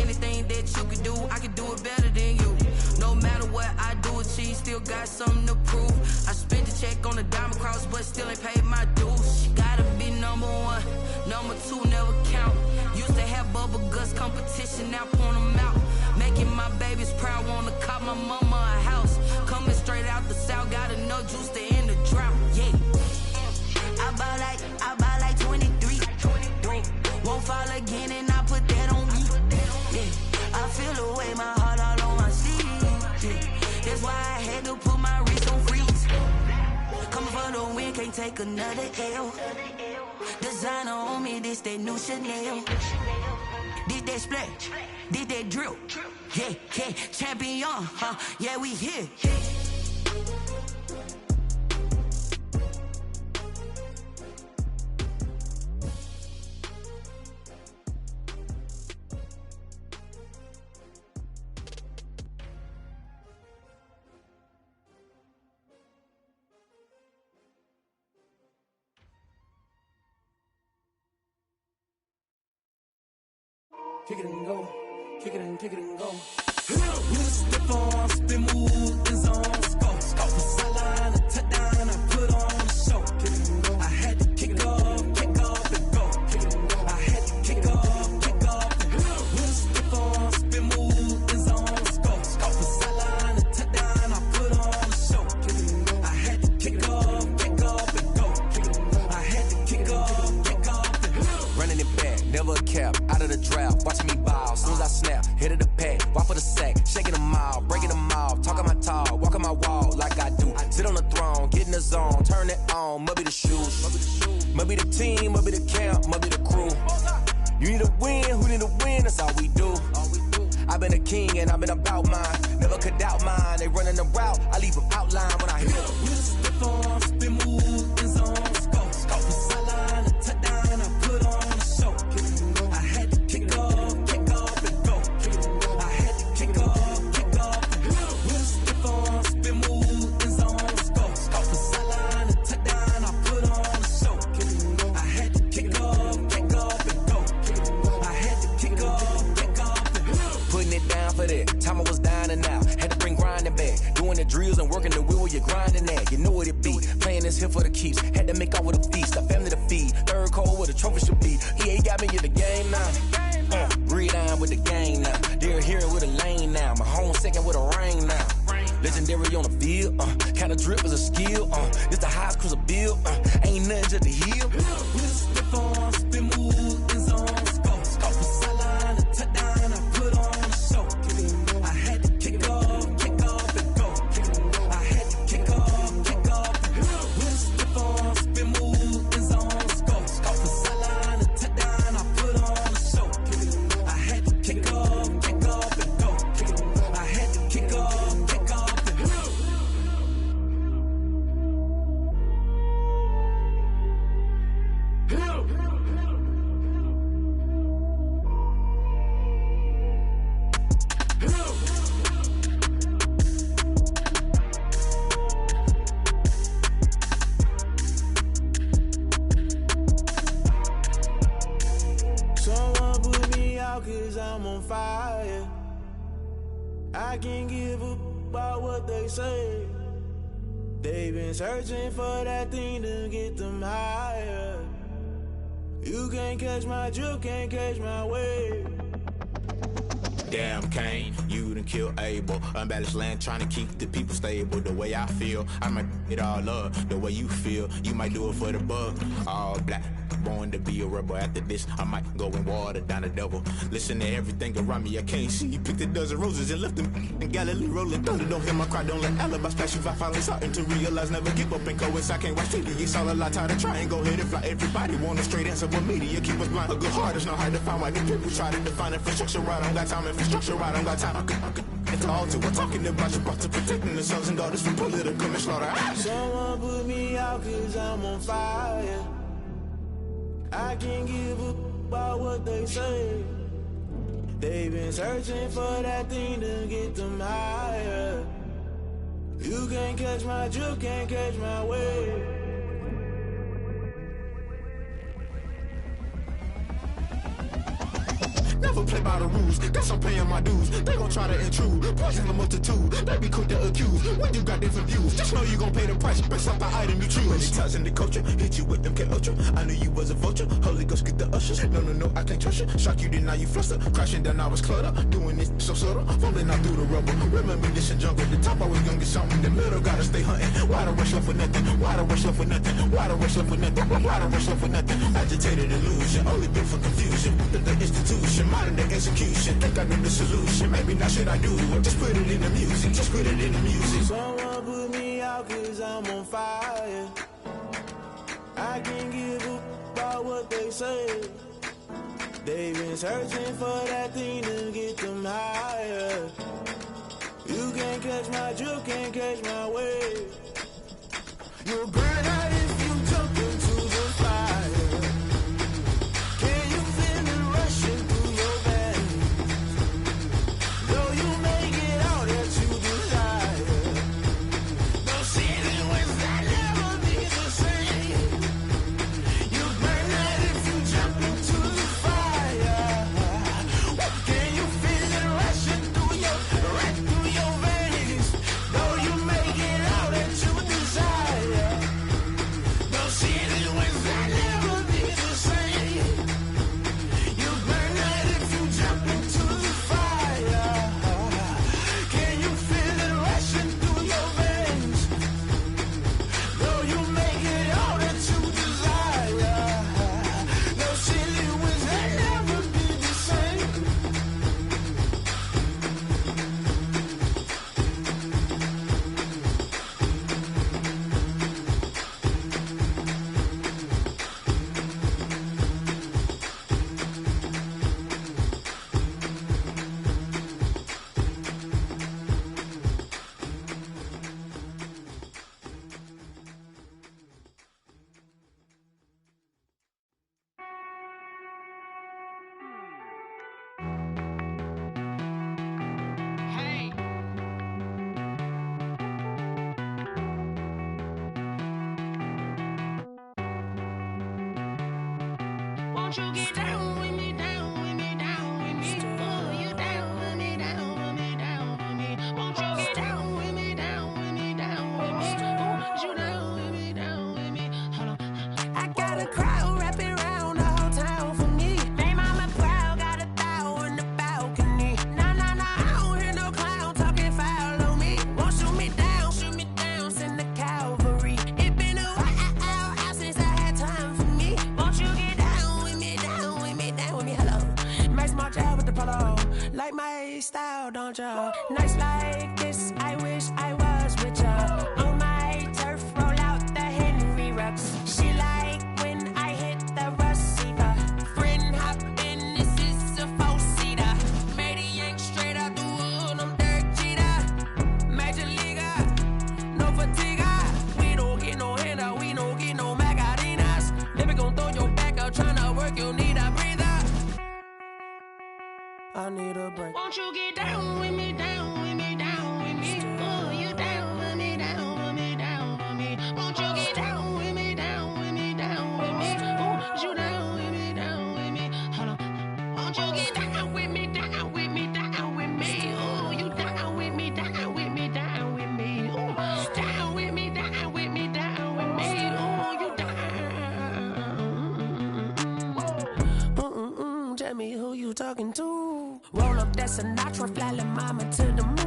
Anything that you can do, I can do it better than you. No matter what I do, achieve, still got something to prove. I spent the check on the diamond cross, but still ain't paid my dues. Gotta be number 1, number 2 never count. Used to have bubble guts competition, now point them out. Making my babies proud, wanna cop my mama a house. Coming straight out the south, gotta know juice to end the drought. Yeah, I bought like 23. Won't fall again, and I put that on me. Yeah, I feel the way, my heart all on my sleeve. Yeah, that's why I had to put my wrist on freeze. Coming for the win, can't take another L. Designer on me, this that new Chanel. Did that splash, did that drill. Yeah, champion, yeah, we here. Kick it and go, kick it and go. We'll step on, spin, move, and zone, go. Off the sideline, a touchdown, I put on a show. Kick it and go. I had to kick off and go. Kick it and go. I had to kick off and go. We'll step on, spin, move, and zone, go. Off the sideline, a touchdown, I put on a show. Kick it and go. I had to kick off and go. Kick it and go. I had to kick off and go. Running it back, never a cap, out of the drought. Watch me ball, soon as I snap, hit of the pack, walk for the sack, shaking them all, breaking them off, talking my talk, walking my wall like I do. Sit on the throne, get in the zone, turn it on, must be the shoes, must be the team, must be the camp, must be the crew. You need a win, who need a win, that's all we do. I've been a king and I've been about mine, never could doubt mine, they running the route, I leave them outline when I hit them. We'll step on, spin, move, and zone, go. Off the sideline, a touchdown, I put on a show. I had to kick off and go. I had to kick off and go. We'll step on, spin, move, and zone, go. Off the sideline, a touchdown, I put on a show. I had to kick off and go. I had to kick off and go. Putting it down for that, time I was down and out, had to bring grinding back, doing the drills and working the wheel where you're grinding at, you know what it be, playing this here for the keeps, had to make out with a feast, a family to feed, third cold where the trophy should be, EA got me in the game now, breathe on with the game now, they're here with a lane now, my home second with a rain now, legendary on the field, kind of drip is a skill, this the highest cruiser bill, ain't nothing just to heal. We'll step on, spin, move, and zone, go. Off the sideline, a touchdown, I put on a show. I had to kick off and go. I had to kick off and go. We'll step on, spin, move, and zone, go. Off the sideline, a touchdown, I put on a show. I had to kick off and go. I had to kick off and go. what they say. They've been searching for that thing to get them higher. You can't catch my drift, can't catch my wave. Damn, Kane, you done killed Abel. Unbalanced land, trying to keep the people stable. The way I feel, I might it all up. The way you feel, you might do it for the bug. All black, born to be a rebel. After this, I might go and water down the devil. Listen to everything around me, I can't see. Picked a dozen roses and left them in Galilee rolling thunder. Don't hear my cry, don't let alibis pass you. I finally starting to realize, never give up and coincide. Can't watch TV, it's all a lot. Tired of trying, go ahead and fly. Everybody want a straight answer, but media keep us blind. A good heart is not hard to find. Why the people try to define infrastructure right? I don't got time, infrastructure right? I don't got time. It's all to we're talking about you, about to protecting the sons and daughters from political and slaughter. Someone put me out cause I'm on fire. I can't give a about what they say. They've been searching for that thing to get them higher. You can't catch my drift, can't catch my wave. Never play by the rules, guess I'm paying my dues. They gon' try to intrude, poison the multitude. They be quick to accuse, when you got different views. Just know you gon' pay the price, based off the item you choose. Many times in the culture, hit you with them K-Ultra. I knew you was a vulture, Holy Ghost get the ushers. No, I can't trust you. Shock you, then now you fluster. Crashing down, I was cluttered. Doing this so subtle, fumbling out through the rubble. Remember this in jungle, the top always gonna get something. The middle gotta stay hunting. Why the rush left for nothing? Why the rush left for nothing? Why the rush left for nothing? Why the rush left for nothing? Agitated illusion, only built for confusion. The institution, modern day execution. Think I know the solution, maybe not should I do it. Just put it in the music, just put it in the music. Someone put me out cause I'm on fire. I can't give a about what they say. They've been searching for that thing to get them higher. You can't catch my drift, can't catch my wave. You'll burn out if you jump into the fire. Can you feel it rushing through your veins? Though you make it all that you desire. Those city winds that never be the same. You burn out if you jump into the fire. Can you feel it rushing through your veins? Though you make it all that you desire. Those city winds that never be the same. You burn out if you jump into the fire. Can you feel it rushing through your veins? Though you make it all that you desire. Those city winds that never be the same. Won't you get down with me, down with me, down with me? Oh, you down with me, down with me, down with me. Won't you get down with me, down with me, down with me? Oh, you down with me, down with me? Hold on. I got a crowd wrapping around the whole town for me. They mama proud, got a thou on the balcony. Nah, I don't hear no clown talking foul on me. Won't shoot me down, send the cavalry. It been a while since I had time for me. Won't you get down with me, down with me, down with me? Hello. Max my job with the polo. Like my style, don't ya? Nights like this, I wish I was with ya. On my turf, roll out the Henry Rux. She like when I hit the receiver. Friend hop in, this is a four-seater. Made a yank straight out the wood, I'm Derek Jeter. Major leaguer, no fatigue. We don't get no handout, we don't get no Macarinas. Never gon' throw your back out, tryna work, you need a breather. I need a break. Won't you get down with me, down with me, down talking to. Roll up that Sinatra, fly mama to the moon.